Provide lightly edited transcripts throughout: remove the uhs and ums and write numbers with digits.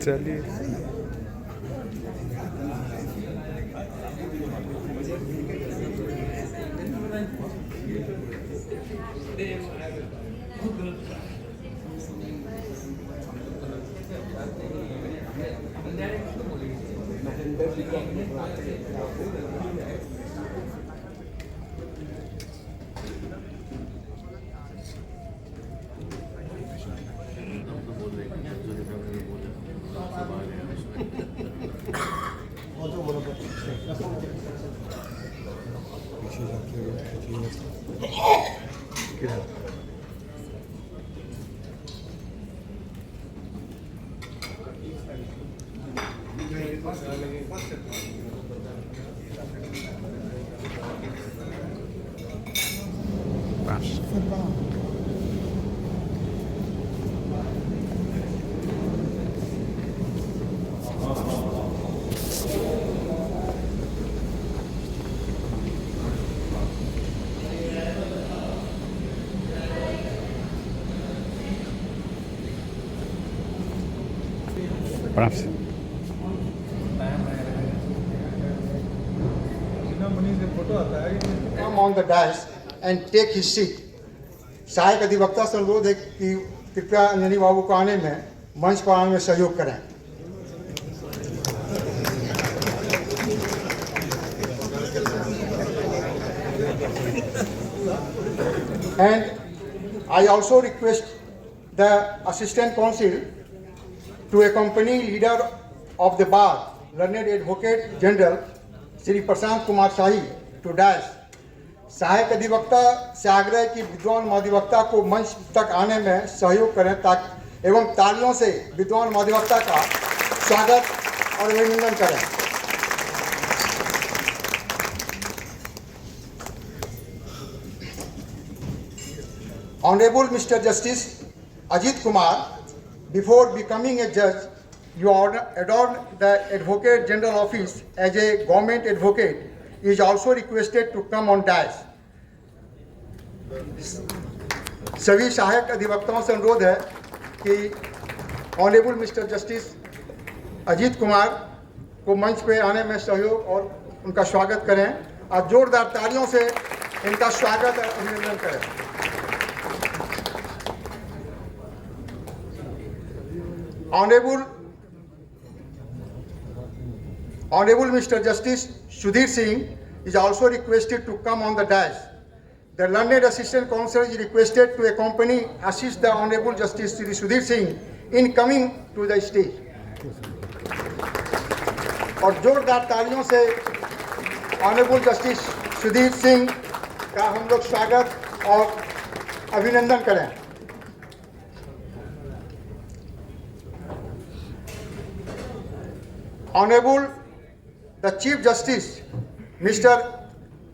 चलिए। Come on the dais and take his seat. सहायक अधिवक्ता से अनुरोध है कि कृपया अंजनी बाबू को आने में मंच पर आने में सहयोग करें। And I also request the Assistant Counsel to accompany leader of the bar, learned Advocate General Shri Prashant Kumar Shahi to dais. सहायक अधिवक्ता से आग्रह कि विद्वान महाधिवक्ता को मंच तक आने में सहयोग करें ताकि एवं तालियों से विद्वान महाधिवक्ता का स्वागत और अभिनंदन करें। Honorable Mr. Justice Ajit Kumar, before becoming a judge, you adorned the Advocate General Office as a government advocate. Is also requested to come on dais. सभी सहायक अधिवक्ताओं से अनुरोध है कि honourable mister justice Ajit Kumar को मंच पे आने में सहयोग और उनका स्वागत करें और जोरदार तालियों से इनका स्वागत और अभिनंदन करें। Honorable Mr. Justice Sudhir Singh is also requested to come on the dais. The learned assistant counsel is requested to accompany, assist the Honorable Justice Shri Sudhir Singh in coming to the stage. और जोरदार तालियों से honourable justice Sudhir Singh का हम लोग स्वागत और अभिनंदन करें। Honorable the Chief Justice, Mr.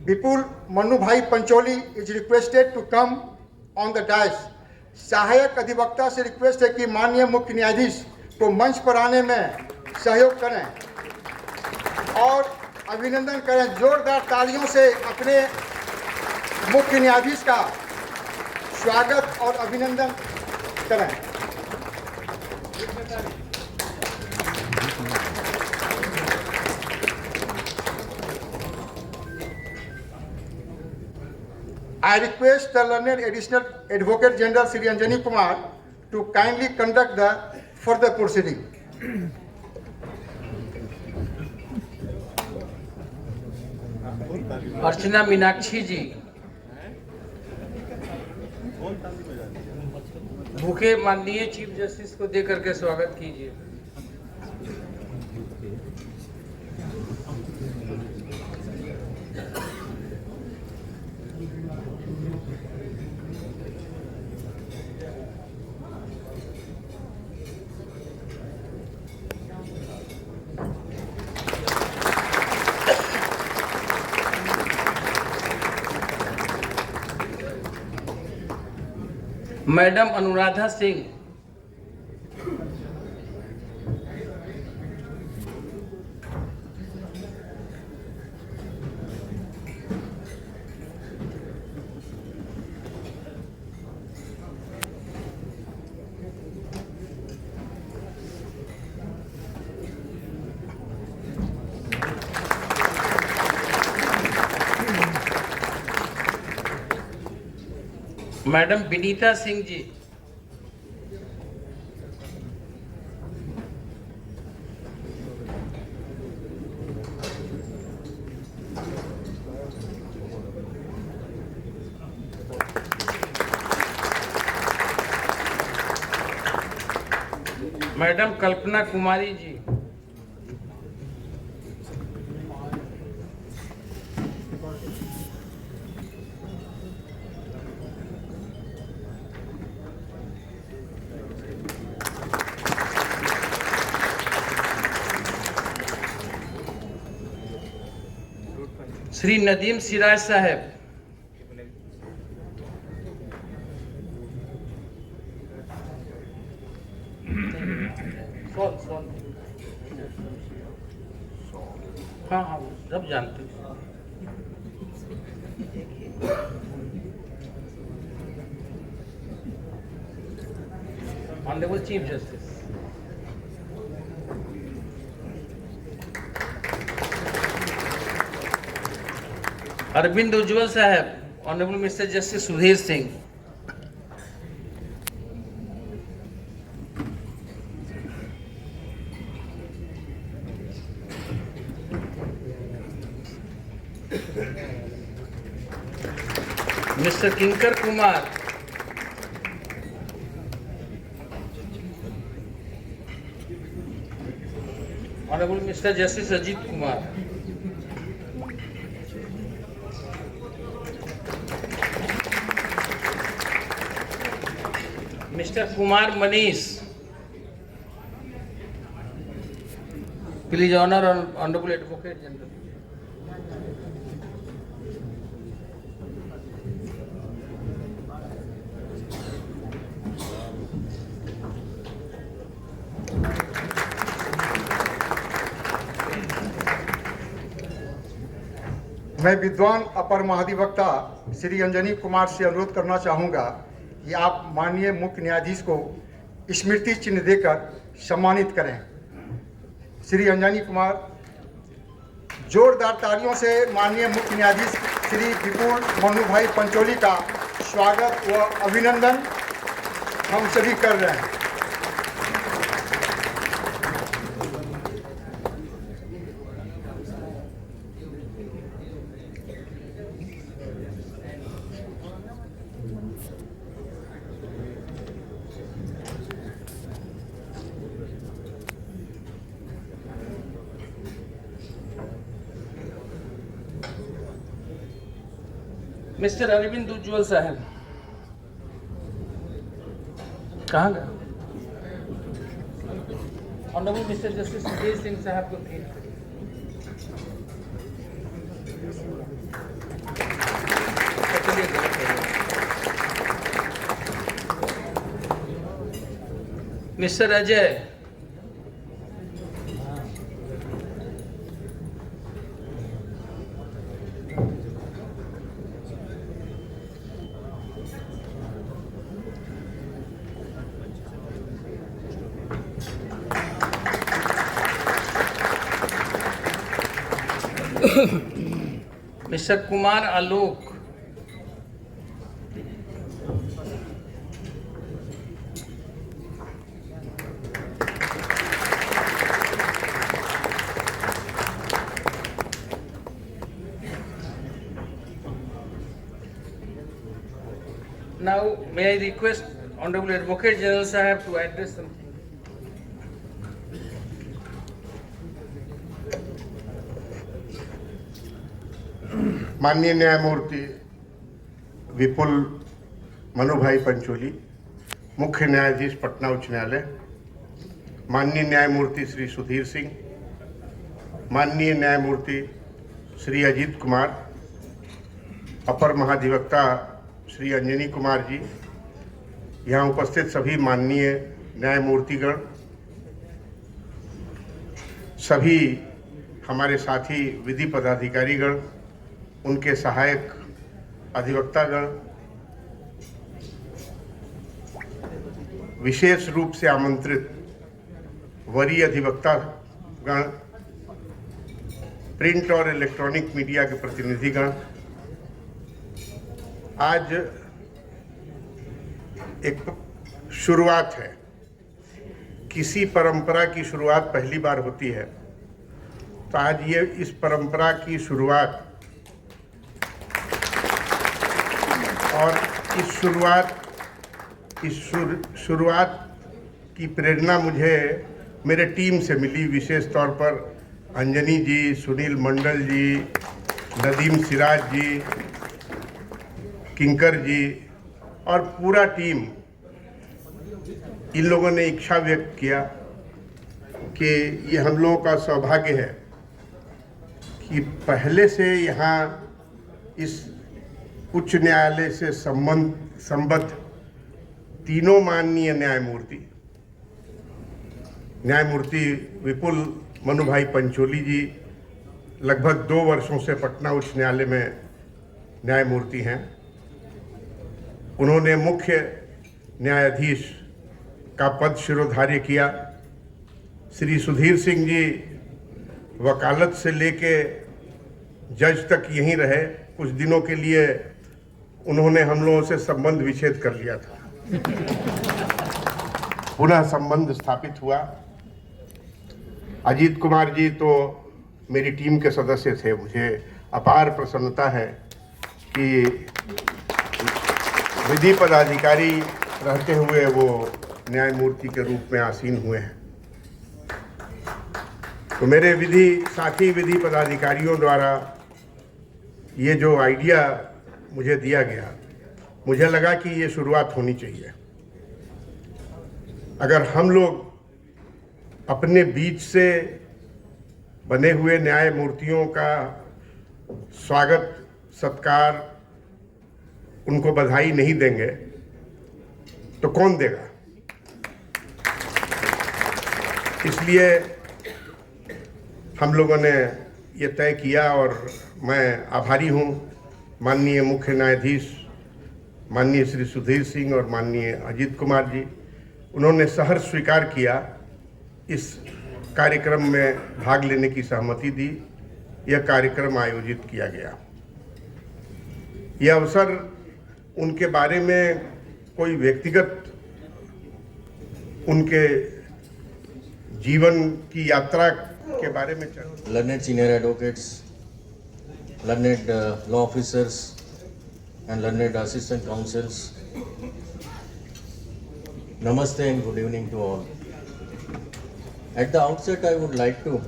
Vipul Manubhai Pancholi is requested to come on the dais. सहायक अधिवक्ता से रिक्वेस्ट है कि माननीय मुख्य न्यायाधीश को मंच पर आने में सहयोग करें और अभिनंदन करें। जोरदार तालियों से अपने मुख्य न्यायाधीश का स्वागत और अभिनंदन करें। I request the learned Additional Advocate General Sri Anjani Kumar to kindly conduct the further proceeding. Archana Meenakshi ji, bouquet माननीय चीफ जस्टिस को दे करके स्वागत कीजिए। Madam Anuradha Singh, madam Vinita Singh ji. Madam Kalpana Kumari ji. Shri Nadeem Siraj साहब। हाँ हाँ सब जानते हैं। Honourable chief justice. Arvind Ujjwal साहब। Honourable mister justice Sudhir Singh. Mister Kinkar Kumar. Honourable mister justice Ajit Kumar. Mister Kumar Manish. Please honour honourable advocate general. मैं विद्वान अपर महाधिवक्ता श्री अंजनी कुमार से अनुरोध करना चाहूँगा कि आप माननीय मुख्य न्यायाधीश को स्मृति चिन्ह देकर सम्मानित करें। श्री अंजनी कुमार, जोरदार तालियों से माननीय मुख्य न्यायाधीश श्री विपुल मनु भाई पंचोली का स्वागत व अभिनंदन हम सभी कर रहे हैं। मिस्टर अरविंद उज्ज्वल साहब कहाँ गए? Honourable mister justice Sudhir Singh साहब को भेज mister Ajay. Mister Kumar Alok. Now may I request Honorable Advocate General Sahab to address something. माननीय न्यायमूर्ति विपुल मनुभाई पंचोली, मुख्य न्यायाधीश पटना उच्च न्यायालय, माननीय न्यायमूर्ति श्री सुधीर सिंह, माननीय न्यायमूर्ति श्री अजीत कुमार, अपर महाधिवक्ता श्री अंजनी कुमार जी, यहाँ उपस्थित सभी माननीय न्यायमूर्तिगण, सभी हमारे साथी विधि पदाधिकारीगण, उनके सहायक अधिवक्तागण, विशेष रूप से आमंत्रित वरीय अधिवक्तागण, प्रिंट और इलेक्ट्रॉनिक मीडिया के प्रतिनिधिगण, आज एक शुरुआत है। किसी परंपरा की शुरुआत पहली बार होती है, तो आज ये इस परंपरा की शुरुआत और इस शुरुआत की प्रेरणा मुझे मेरे टीम से मिली, विशेष तौर पर अंजनी जी, सुनील मंडल जी, नदीम सिराज जी, किंकर जी और पूरा टीम। इन लोगों ने इच्छा व्यक्त किया कि ये हम लोगों का सौभाग्य है कि पहले से यहाँ इस उच्च न्यायालय से संबद्ध तीनों माननीय न्यायमूर्ति विपुल मनुभाई पंचोली जी लगभग 2 वर्षों से पटना उच्च न्यायालय में न्यायमूर्ति हैं। उन्होंने मुख्य न्यायाधीश का पद शिरोधार्य किया। श्री सुधीर सिंह जी वकालत से लेके जज तक यहीं रहे। कुछ दिनों के लिए उन्होंने हम लोगों से संबंध विच्छेद कर लिया था, पुनः संबंध स्थापित हुआ। अजीत कुमार जी तो मेरी टीम के सदस्य थे। मुझे अपार प्रसन्नता है कि विधि पदाधिकारी रहते हुए वो न्यायमूर्ति के रूप में आसीन हुए हैं। तो मेरे साथी विधि पदाधिकारियों द्वारा ये जो आइडिया मुझे दिया गया, मुझे लगा कि ये शुरुआत होनी चाहिए। अगर हम लोग अपने बीच से बने हुए न्यायमूर्तियों का स्वागत सत्कार, उनको बधाई नहीं देंगे तो कौन देगा? इसलिए हम लोगों ने ये तय किया और मैं आभारी हूँ माननीय मुख्य न्यायाधीश माननीय श्री सुधीर सिंह और माननीय अजीत कुमार जी। उन्होंने सहर्ष स्वीकार किया, इस कार्यक्रम में भाग लेने की सहमति दी। यह कार्यक्रम आयोजित किया गया। यह अवसर उनके बारे में कोई व्यक्तिगत उनके जीवन की यात्रा के बारे में learned senior advocates, learned law officers and learned assistant counsels. Namaste and good evening to all. At the outset, I would like to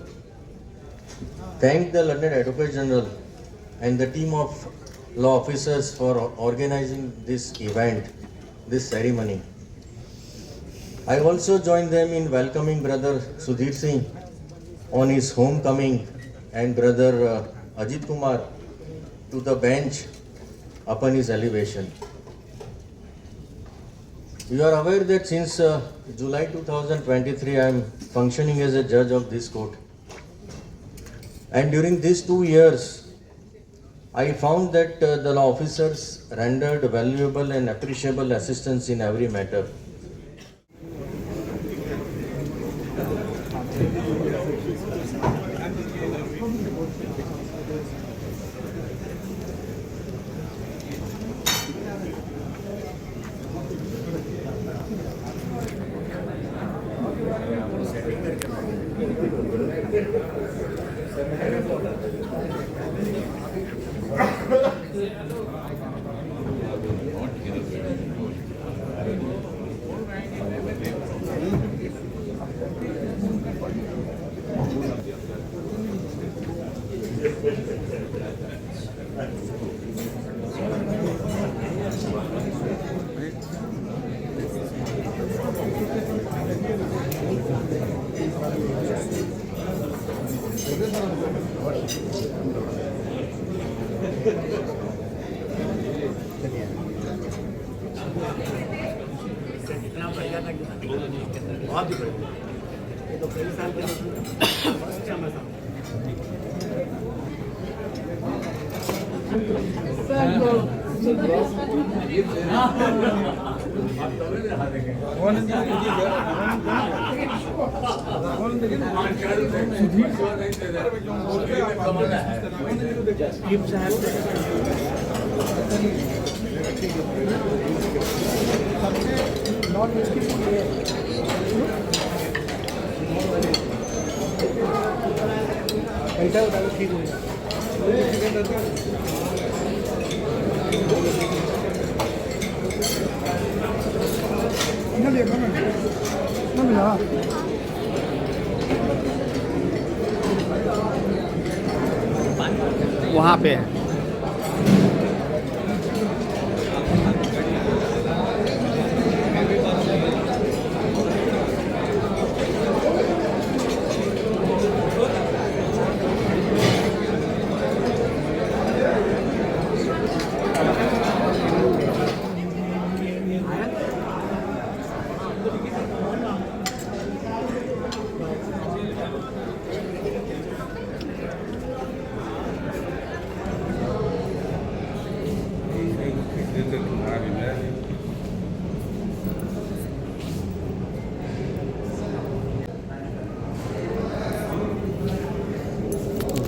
thank the Learned Advocate General and the team of law officers for organizing this event, this ceremony. I also join them in welcoming Brother Sudhir Singh on his homecoming and Brother Ajit Kumar to the bench upon his elevation. You are aware that since July 2023 I am functioning as a judge of this court, and during these 2 years I found that the law officers rendered valuable and appreciable assistance in every matter. बहुत ही बढ़िया। ये तो कई साल के अच्छा मजा। सबसे नॉन वेज की फूड ये है। ऐसा होता है ठीक होगा। चिकन रहता है वहाँ पे है।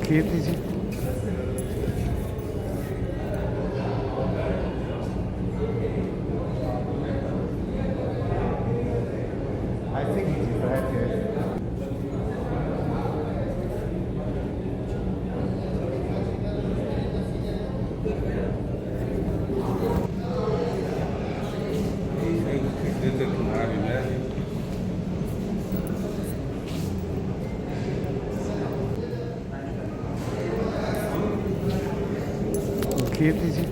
खीर दीजिए। I think it is right here. खीर दीजिए।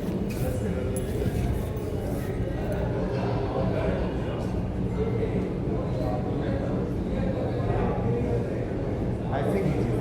I think it is